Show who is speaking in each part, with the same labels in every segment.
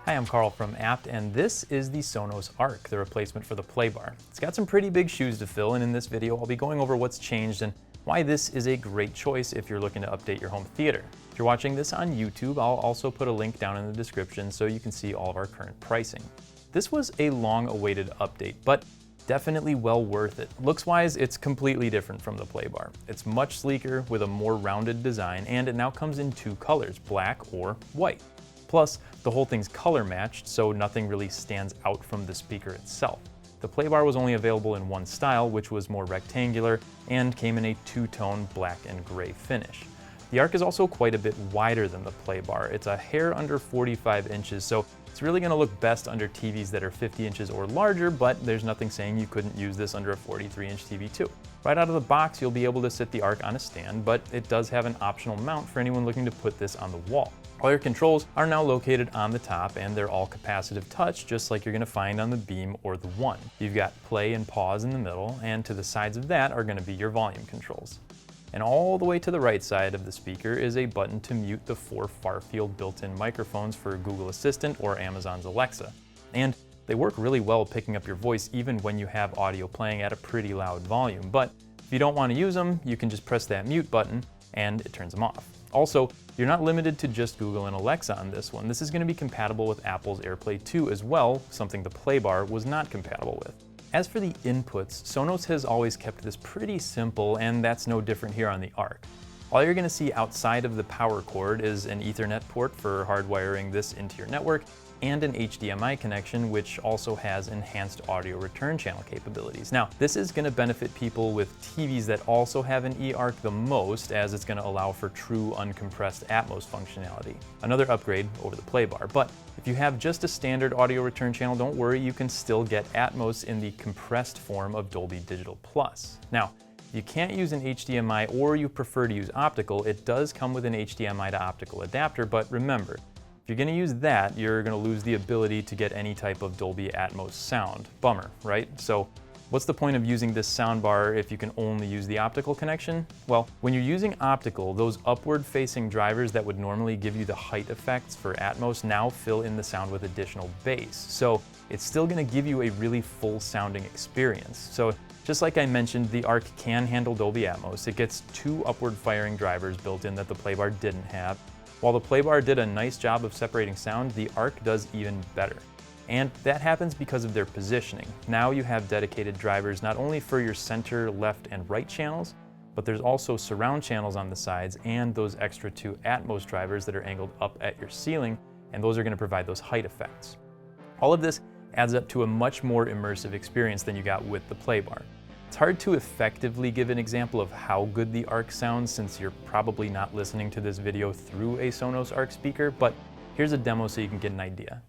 Speaker 1: Hi, I'm Carl from Apt, and this is the Sonos Arc, the replacement for the Playbar. It's got some pretty big shoes to fill, and in this video I'll be going over what's changed and why this is a great choice if you're looking to update your home theater. If you're watching this on YouTube, I'll also put a link down in the description so you can see all of our current pricing. This was a long-awaited update, but definitely well worth it. Looks-wise, it's completely different from the Playbar. It's much sleeker with a more rounded design, and it now comes in two colors, black or white. Plus, the whole thing's color matched, so nothing really stands out from the speaker itself. The Playbar was only available in one style, which was more rectangular, and came in a two-tone black and gray finish. The Arc is also quite a bit wider than the Playbar. It's a hair under 45 inches, so it's really going to look best under TVs that are 50 inches or larger, but there's nothing saying you couldn't use this under a 43-inch TV too. Right out of the box, you'll be able to sit the Arc on a stand, but it does have an optional mount for anyone looking to put this on the wall. All your controls are now located on the top, and they're all capacitive touch, just like you're going to find on the Beam or the One. You've got play and pause in the middle, and to the sides of that are going to be your volume controls. And all the way to the right side of the speaker is a button to mute the 4 far-field built-in microphones for Google Assistant or Amazon's Alexa. And they work really well picking up your voice even when you have audio playing at a pretty loud volume. But if you don't want to use them, you can just press that mute button and it turns them off. Also, you're not limited to just Google and Alexa on this one. This is going to be compatible with Apple's AirPlay 2 as well, something the Playbar was not compatible with. As for the inputs, Sonos has always kept this pretty simple, and that's no different here on the Arc. All you're going to see outside of the power cord is an Ethernet port for hardwiring this into your network, and an HDMI connection, which also has enhanced audio return channel capabilities. Now, this is going to benefit people with TVs that also have an eARC the most, as it's going to allow for true uncompressed Atmos functionality. Another upgrade over the Playbar. But if you have just a standard audio return channel, don't worry, you can still get Atmos in the compressed form of Dolby Digital Plus. Now, if you can't use an HDMI or you prefer to use optical, it does come with an HDMI to optical adapter, but remember, if you're going to use that, you're going to lose the ability to get any type of Dolby Atmos sound. Bummer, right? So what's the point of using this soundbar if you can only use the optical connection? Well, when you're using optical, those upward-facing drivers that would normally give you the height effects for Atmos now fill in the sound with additional bass. So it's still going to give you a really full-sounding experience. So just like I mentioned, the Arc can handle Dolby Atmos. It gets 2 upward-firing drivers built in that the Playbar didn't have. While the Playbar did a nice job of separating sound, the Arc does even better. And that happens because of their positioning. Now you have dedicated drivers not only for your center, left, and right channels, but there's also surround channels on the sides and those extra 2 Atmos drivers that are angled up at your ceiling, and those are going to provide those height effects. All of this adds up to a much more immersive experience than you got with the Playbar. It's hard to effectively give an example of how good the Arc sounds since you're probably not listening to this video through a Sonos Arc speaker, but here's a demo so you can get an idea.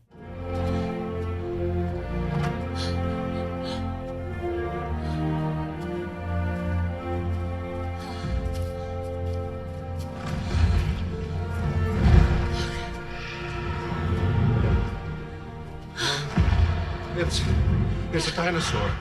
Speaker 2: It's a dinosaur.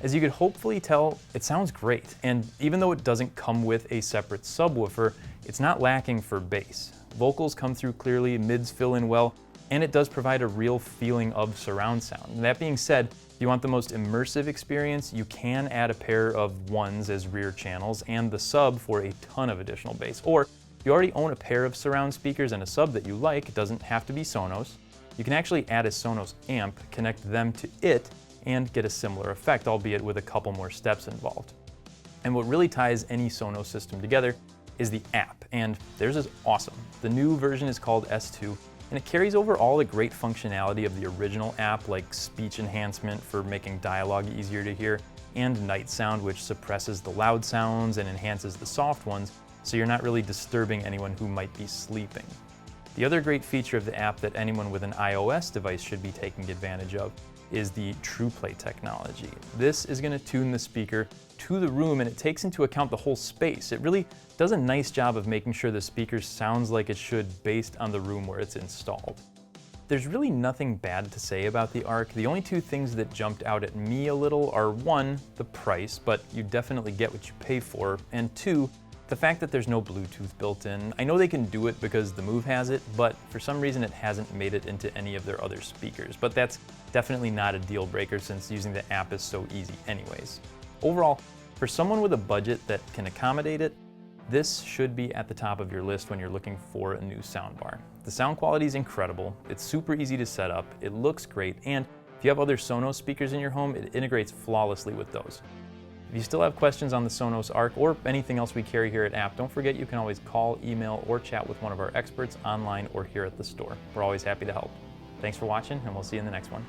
Speaker 1: As you could hopefully tell, it sounds great, and even though it doesn't come with a separate subwoofer, it's not lacking for bass. Vocals come through clearly, mids fill in well, and it does provide a real feeling of surround sound. That being said, if you want the most immersive experience, you can add a pair of ones as rear channels and the sub for a ton of additional bass. Or if you already own a pair of surround speakers and a sub that you like, it doesn't have to be Sonos, you can actually add a Sonos amp, connect them to it, and get a similar effect, albeit with a couple more steps involved. And what really ties any Sonos system together is the app, and theirs is awesome. The new version is called S2, and it carries over all the great functionality of the original app, like speech enhancement for making dialogue easier to hear, and night sound, which suppresses the loud sounds and enhances the soft ones, so you're not really disturbing anyone who might be sleeping. The other great feature of the app that anyone with an iOS device should be taking advantage of is the TruePlay technology. This is going to tune the speaker to the room, and it takes into account the whole space. It really does a nice job of making sure the speaker sounds like it should based on the room where it's installed. There's really nothing bad to say about the Arc. The only two things that jumped out at me a little are one, the price, but you definitely get what you pay for, and two, the fact that there's no Bluetooth built in. I know they can do it because the Move has it, but for some reason it hasn't made it into any of their other speakers. But that's definitely not a deal breaker since using the app is so easy anyways. Overall, for someone with a budget that can accommodate it, this should be at the top of your list when you're looking for a new soundbar. The sound quality is incredible, it's super easy to set up, it looks great, and if you have other Sonos speakers in your home, it integrates flawlessly with those. If you still have questions on the Sonos Arc or anything else we carry here at App, don't forget you can always call, email, or chat with one of our experts online or here at the store. We're always happy to help. Thanks for watching, and we'll see you in the next one.